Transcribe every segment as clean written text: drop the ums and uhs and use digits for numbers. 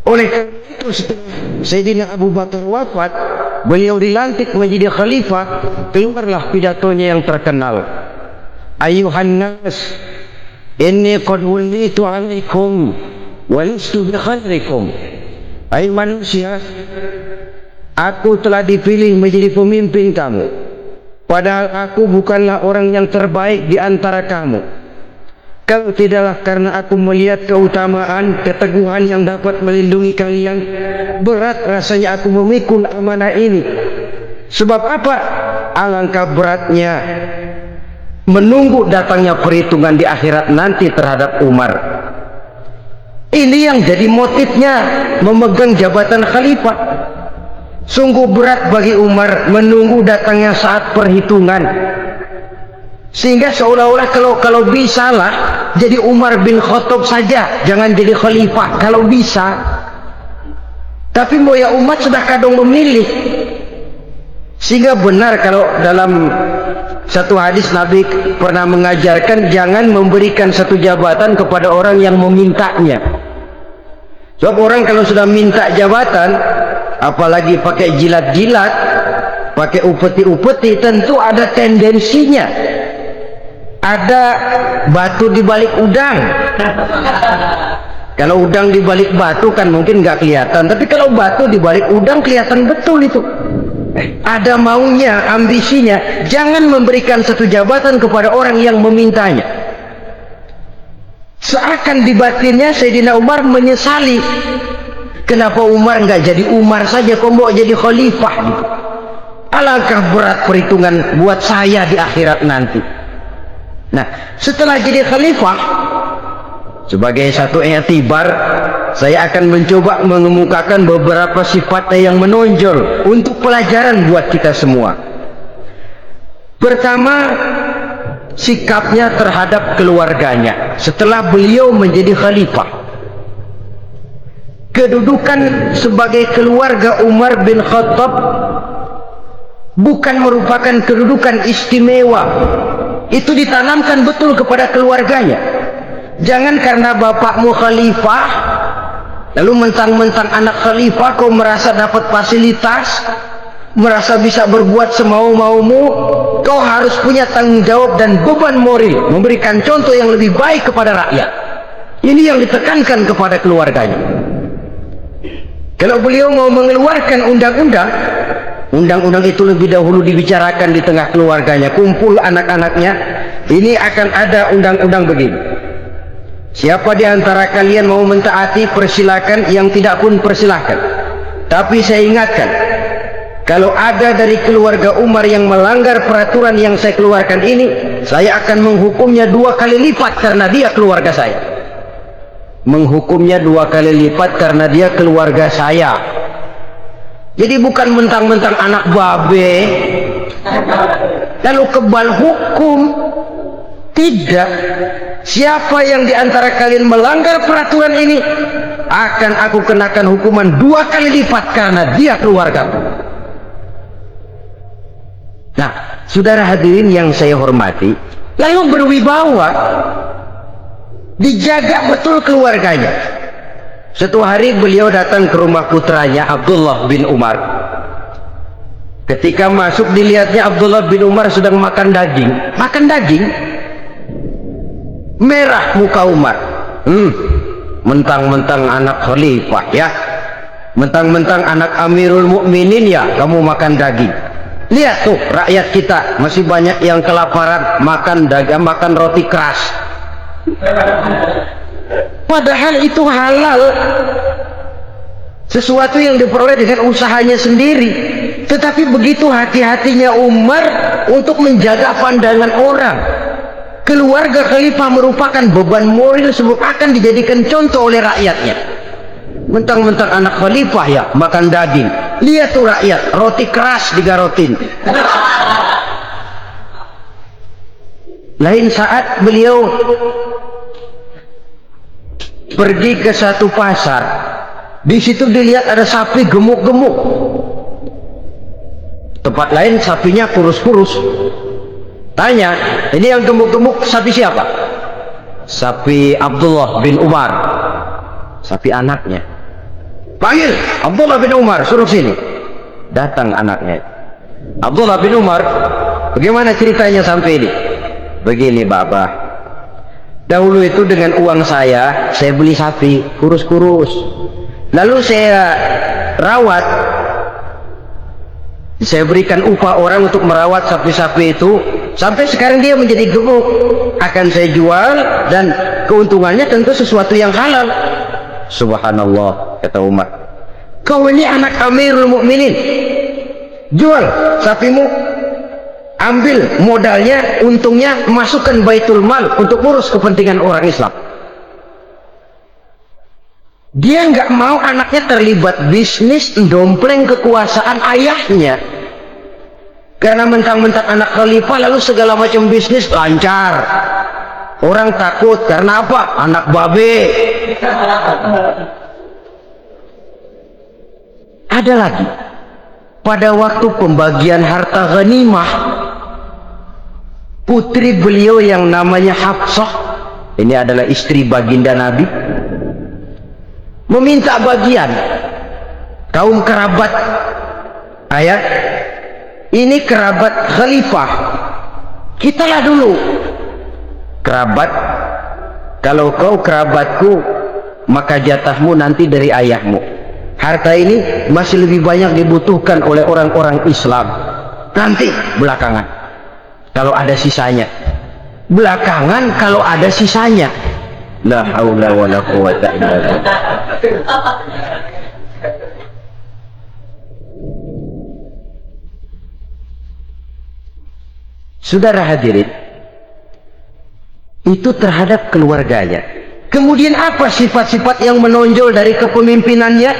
Oleh karena itu setelah Sayyidina Abu Bakar wafat, beliau dilantik menjadi khalifah, keluarlah pidatonya yang terkenal. Ayuhan nas, inni qad wulitu alaikum wa lastu bi khairikum. Hai manusia, aku telah dipilih menjadi pemimpin kamu, padahal aku bukanlah orang yang terbaik di antara kamu. Kalau tidaklah karena aku melihat keutamaan, keteguhan yang dapat melindungi kalian, berat rasanya aku memikul amanah ini. Sebab apa? Alangkah beratnya menunggu datangnya perhitungan di akhirat nanti terhadap Umar. Ini yang jadi motifnya memegang jabatan khalifah. Sungguh berat bagi Umar menunggu datangnya saat perhitungan, sehingga seolah-olah kalau bisa lah jadi Umar bin Khattab saja, jangan jadi khalifah kalau bisa. Tapi moya umat sudah kadung memilih, sehingga benar kalau dalam satu hadis Nabi pernah mengajarkan jangan memberikan satu jabatan kepada orang yang memintanya. Sebab orang kalau sudah minta jabatan, apalagi pakai jilat-jilat, pakai upeti-upeti, tentu ada tendensinya. Ada batu di balik udang. Kalau udang di balik batu kan mungkin nggak kelihatan, tapi kalau batu di balik udang kelihatan betul itu. Ada maunya, ambisinya. Jangan memberikan satu jabatan kepada orang yang memintanya. Seakan di batinnya Sayyidina Umar menyesali, kenapa Umar nggak jadi Umar saja, kok mau jadi khalifah gitu. Alangkah berat perhitungan buat saya di akhirat nanti. Nah, setelah jadi khalifah, sebagai satu i'tibar, saya akan mencoba mengemukakan beberapa sifatnya yang menonjol untuk pelajaran buat kita semua. Pertama, sikapnya terhadap keluarganya setelah beliau menjadi khalifah. Kedudukan sebagai keluarga Umar bin Khattab bukan merupakan kedudukan istimewa. Itu ditanamkan betul kepada keluarganya. Jangan karena bapakmu khalifah lalu mentang-mentang anak khalifah kau merasa dapat fasilitas, merasa bisa berbuat semau-maumu. Kau harus punya tanggung jawab dan beban moral memberikan contoh yang lebih baik kepada rakyat. Ini yang ditekankan kepada keluarganya. Kalau beliau mau mengeluarkan undang-undang, undang-undang itu lebih dahulu dibicarakan di tengah keluarganya, kumpul anak-anaknya. Ini akan ada undang-undang begini. Siapa di antara kalian mau mentaati, persilakan. Yang tidak pun persilakan. Tapi saya ingatkan, kalau ada dari keluarga Umar yang melanggar peraturan yang saya keluarkan ini, saya akan menghukumnya 2 kali lipat karena dia keluarga saya. Menghukumnya 2 kali lipat karena dia keluarga saya. Jadi bukan mentang-mentang anak babe lalu kebal hukum. Tidak. Siapa yang diantara kalian melanggar peraturan ini, akan aku kenakan hukuman 2 kali lipat karena dia keluarga. Nah, saudara hadirin yang saya hormati, lalu berwibawa, dijaga betul keluarganya. Suatu hari beliau datang ke rumah putranya Abdullah bin Umar. Ketika masuk dilihatnya Abdullah bin Umar sedang makan daging. Makan daging, merah muka Umar. Mentang-mentang anak khalifah ya, mentang-mentang anak Amirul Mukminin ya, kamu makan daging. Lihat tuh rakyat kita masih banyak yang kelaparan, makan daging, makan roti keras. Padahal itu halal, sesuatu yang diperoleh dengan usahanya sendiri. Tetapi begitu hati-hatinya Umar untuk menjaga pandangan orang. Keluarga khalifah merupakan beban moral sebab akan dijadikan contoh oleh rakyatnya. Mentang-mentang anak khalifah ya makan daging. Lihat tuh rakyat, roti keras digarotin. Lain saat beliau pergi ke satu pasar, di situ dilihat ada sapi gemuk-gemuk. Tempat lain sapinya kurus-kurus. Tanya, ini yang gemuk-gemuk sapi siapa? Sapi Abdullah bin Umar, sapi anaknya. Panggil Abdullah bin Umar, suruh sini. Datang anaknya. Abdullah bin Umar, bagaimana ceritanya sampai ini? Begini Bapak, dahulu itu dengan uang saya beli sapi, kurus-kurus. Lalu saya rawat, saya berikan upah orang untuk merawat sapi-sapi itu, sampai sekarang dia menjadi gemuk. Akan saya jual, dan keuntungannya tentu sesuatu yang halal. Subhanallah, kata Umar, kau ini anak Amirul Mukminin, jual sapimu, ambil modalnya, untungnya masukkan Baitul Mal untuk urus kepentingan orang Islam. Dia nggak mau anaknya terlibat bisnis dompleng kekuasaan ayahnya, karena mentang-mentang anak khalifah lalu segala macam bisnis lancar. Orang takut karena apa? Anak babe. Ada lagi, pada waktu pembagian harta ghanimah, putri beliau yang namanya Hafsah, ini adalah istri baginda Nabi, meminta bagian. Kaum kerabat ayah, ini kerabat khalifah, kitalah dulu kerabat. Kalau kau kerabatku, maka jatahmu nanti dari ayahmu. Harta ini masih lebih banyak dibutuhkan oleh orang-orang Islam, nanti belakangan kalau ada sisanya. Belakangan kalau ada sisanya. La haula wala quwata illa billah. Saudara hadirin, itu terhadap keluarganya. Kemudian apa sifat-sifat yang menonjol dari kepemimpinannya?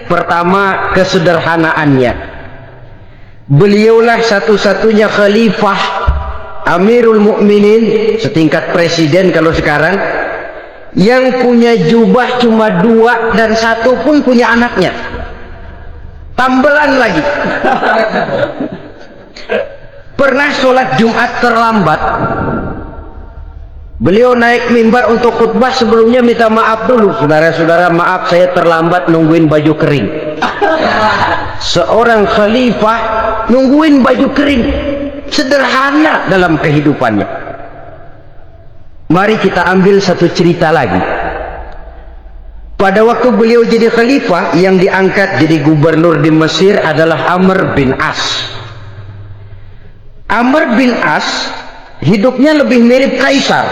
Pertama, kesederhanaannya. Beliaulah satu-satunya khalifah, Amirul Mukminin, setingkat presiden kalau sekarang, yang punya jubah cuma 2 dan 1 pun punya anaknya. Tambelan lagi. Pernah sholat Jumat terlambat, beliau naik mimbar untuk khutbah, sebelumnya minta maaf dulu. Saudara-saudara, maaf saya terlambat nungguin baju kering. Seorang khalifah nungguin baju kering, sederhana dalam kehidupannya. Mari kita ambil satu cerita lagi. Pada waktu beliau jadi khalifah, yang diangkat jadi gubernur di Mesir adalah Amr bin As. Amr bin As hidupnya lebih mirip kaisar.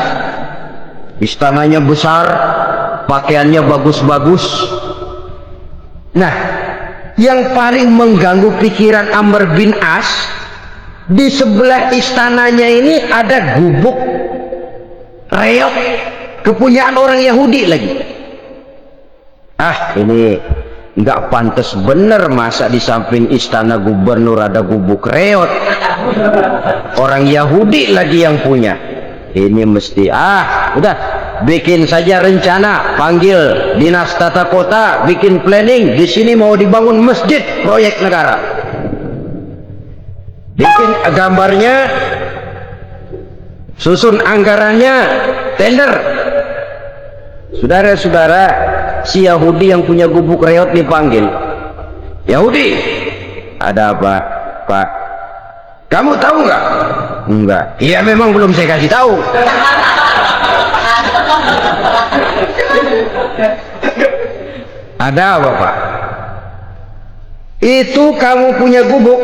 Istananya besar, pakaiannya bagus-bagus. Nah, yang paling mengganggu pikiran Amr bin As, di sebelah istananya ini ada gubuk reok kepunyaan orang Yahudi lagi. Ini nggak pantas bener, masa di samping istana gubernur ada gubuk reot, orang Yahudi lagi yang punya. Ini mesti udah bikin saja rencana, panggil dinas tata kota, bikin planning, di sini mau dibangun masjid proyek negara, bikin gambarnya, susun anggarannya, tender. Saudara-saudara, si Yahudi yang punya gubuk reot dipanggil. Yahudi, ada apa Pak? Kamu tahu nggak? Enggak. Iya, memang belum saya kasih tahu. Ada apa Pak? Itu kamu punya gubuk,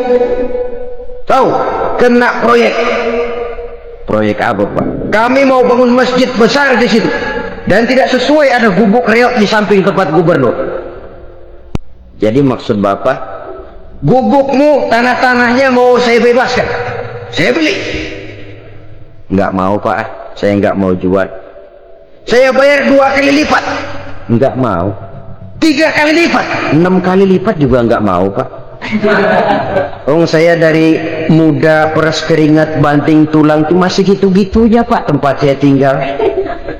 tahu, kena proyek. Proyek apa Pak? Kami mau bangun masjid besar di situ, dan tidak sesuai ada gubuk reot di samping tempat gubernur. Jadi maksud Bapak, gubukmu, tanah-tanahnya mau saya bebaskan, saya beli. Enggak mau Pak, saya enggak mau jual. Saya bayar 2 kali lipat. Enggak mau. 3 kali lipat, 6 kali lipat juga enggak mau Pak. Saya dari muda peras keringat banting tulang itu masih gitu-gitunya Pak tempat saya tinggal.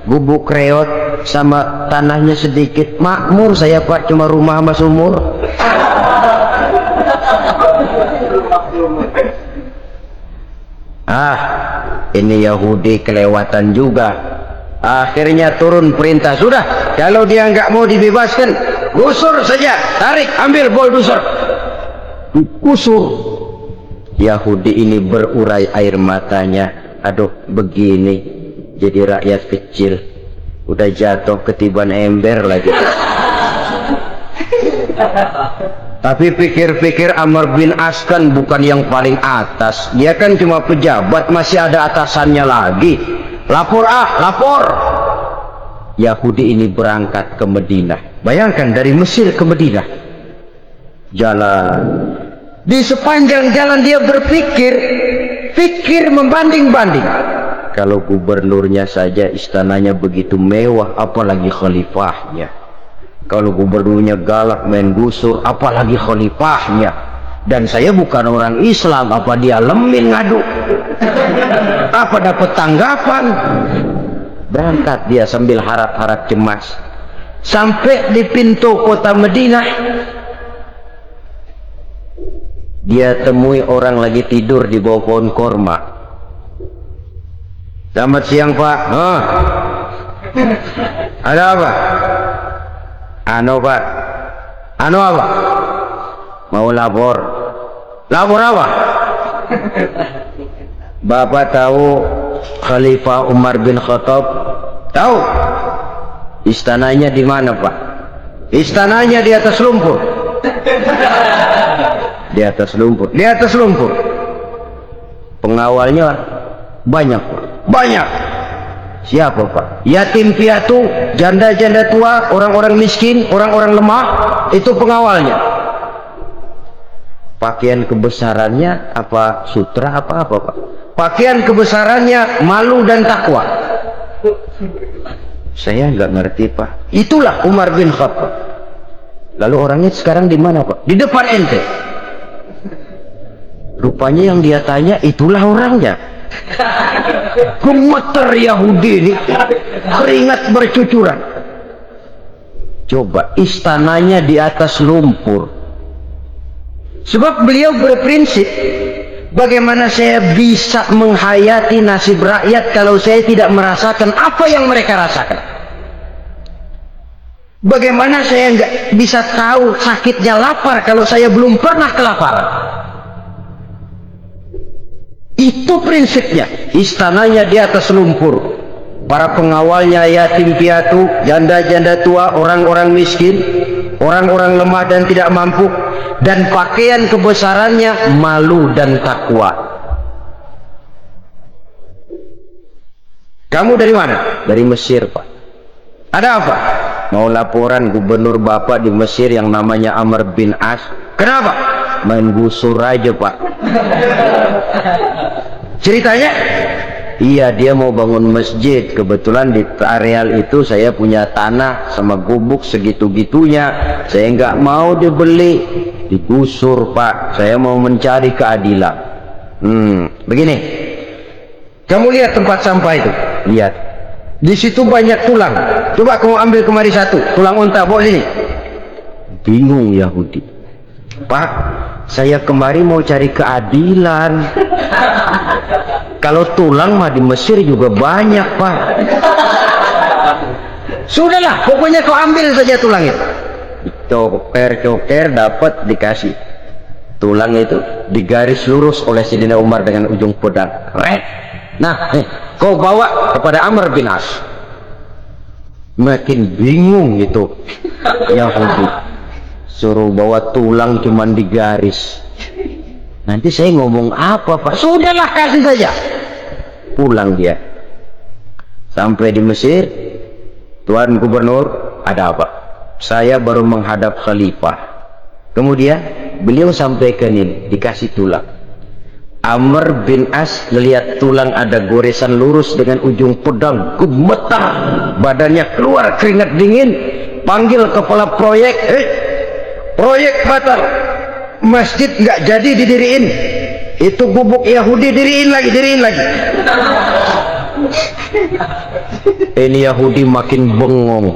Gubuk reot sama tanahnya sedikit, makmur saya Pak, cuma rumah sama sumur. Ini Yahudi kelewatan juga. Akhirnya turun perintah, sudah, kalau dia nggak mau dibebaskan, Gusur saja, tarik, ambil bulldozer. Kusur. Yahudi ini berurai air matanya. Aduh, begini jadi rakyat kecil, udah jatuh ketiban ember lagi. Tapi pikir-pikir Amr bin As kan bukan yang paling atas, dia kan cuma pejabat, masih ada atasannya lagi. Lapor, lapor. Yahudi ini berangkat ke Madinah. Bayangkan dari Mesir ke Madinah, jalan. Di sepanjang jalan dia berpikir membanding-banding. Kalau gubernurnya saja istananya begitu mewah, apalagi khalifahnya. Kalau gubernurnya galak main gusur, apalagi khalifahnya. Dan saya bukan orang Islam, apa dia lemin ngadu? Apa dapat tanggapan? Berangkat dia sambil harap-harap cemas. Sampai di pintu kota Madinah, dia temui orang lagi tidur di bawah pohon korma. Selamat siang, Pak. Ada apa? Pak. Apa? Mau lapor. Lapor apa? Bapak tahu Khalifah Umar bin Khattab? Tahu? Istananya di mana, Pak? Istananya di atas lumpur. Di atas lumpur. Di atas lumpur. Pengawalnya banyak, Pak. Banyak. Siapa, Pak? Yatim piatu, janda-janda tua, orang-orang miskin, orang-orang lemah, itu pengawalnya. Pakaian kebesarannya apa sutra apa Pak? Pakaian kebesarannya malu dan takwa. Saya nggak ngerti, Pak. Itulah Umar bin Khattab. Lalu orangnya sekarang di mana, Pak? Di depan ente. Rupanya yang dia tanya itulah orangnya. Gemeter Yahudi ini, keringat bercucuran. Coba, istananya di atas lumpur. Sebab beliau berprinsip, bagaimana saya bisa menghayati nasib rakyat kalau saya tidak merasakan apa yang mereka rasakan? Bagaimana saya nggak bisa tahu sakitnya lapar kalau saya belum pernah kelaparan? Itu prinsipnya. Istananya di atas lumpur. Para pengawalnya yatim piatu, janda-janda tua, orang-orang miskin, orang-orang lemah dan tidak mampu. Dan pakaian kebesarannya malu dan takwa. Kamu dari mana? Dari Mesir, Pak. Ada apa? Mau laporan gubernur Bapak di Mesir yang namanya Amr bin As. Kenapa? Main gusur aja, Pak. Ceritanya? Iya, dia mau bangun masjid. Kebetulan di areal itu saya punya tanah sama gubuk segitu-gitunya. Saya nggak mau dibeli, digusur, Pak. Saya mau mencari keadilan. Begini. Kamu lihat tempat sampah itu? Lihat. Di situ banyak tulang. Coba kamu ambil kemari satu. Tulang unta, bawa sini. Bingung Yahudi. Pak, saya kemari mau cari keadilan. Kalau tulang mah di Mesir juga banyak, Pak. Sudahlah, pokoknya kau ambil saja tulang itu. Coker dapat dikasih. Tulang itu digaris lurus oleh Sayyidina Umar dengan ujung pedang. Nah, kau bawa kepada Amr bin As. Makin bingung itu Yahudi. Suruh bawa tulang cuman digaris. Nanti saya ngomong apa, Pak? Sudahlah, kasih saja. Pulang dia. Sampai di Mesir, Tuan Gubernur, ada apa? Saya baru menghadap Khalifah. Kemudian beliau sampaikan ini, dikasih tulang. Amr bin As melihat tulang ada goresan lurus dengan ujung pedang, gemetar, badannya keluar keringat dingin, panggil kepala proyek, proyek batal. Masjid nggak jadi didiriin, itu gubuk Yahudi diriin lagi. Ini Yahudi makin bengong.